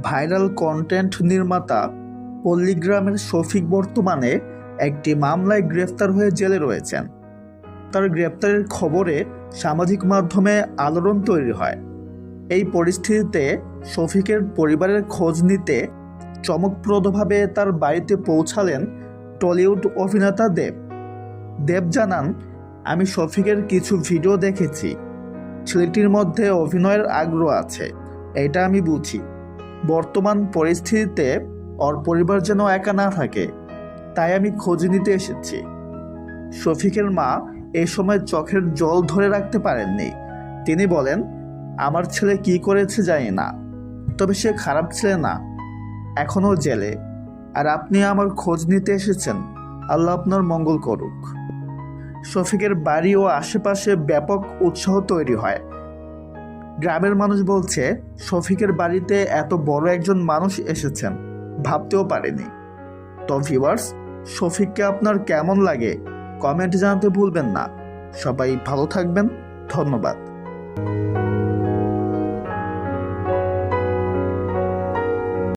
Viral content নির্মাতা পল্লীগ্রামের শফিক বর্তমানে একটি মামলায় গ্রেফতার হয়ে জেলে রয়েছেন। তার গ্রেপ্তারের খবরে সামাজিক মাধ্যমে আলোড়ন তৈরি হয়। এই পরিস্থিতিতে শফিকের পরিবারের খোঁজ নিতে চমকপ্রদভাবে তার বাড়িতে পৌঁছালেন টলিউড অভিনেতা দেব। দেব জানান, আমি শফিকের কিছু ভিডিও দেখেছি। ছেলেটির মধ্যে অভিনয়ের আগ্রহ আছে, এটা আমি বুঝি। বর্তমান পরিস্থিতিতে ওর পরিবার যেন একা না থাকে, তাই আমি খোঁজ নিতে এসেছি। শফিকের মা এ সময় চোখের জল ধরে রাখতে পারেননি। তিনি বলেন, আমার ছেলে কি করেছে জানি না, তবে সে খারাপ ছেলে না, এখনও জেলে। আর আপনি আমার খোঁজ নিতে এসেছেন, আল্লাহ আপনার মঙ্গল করুক। শফিকের বাড়ি ও আশেপাশে ব্যাপক উৎসাহ তৈরি হয়। গ্রামের মানুষ বলছে, শফিকের বাড়িতে এত বড় একজন মানুষ এসেছেন, ভাবতেও পারেনি। তো ভিউয়ার্স, শফিককে আপনার কেমন লাগে কমেন্টে জানাতে ভুলবেন না। সবাই ভালো থাকবেন, ধন্যবাদ।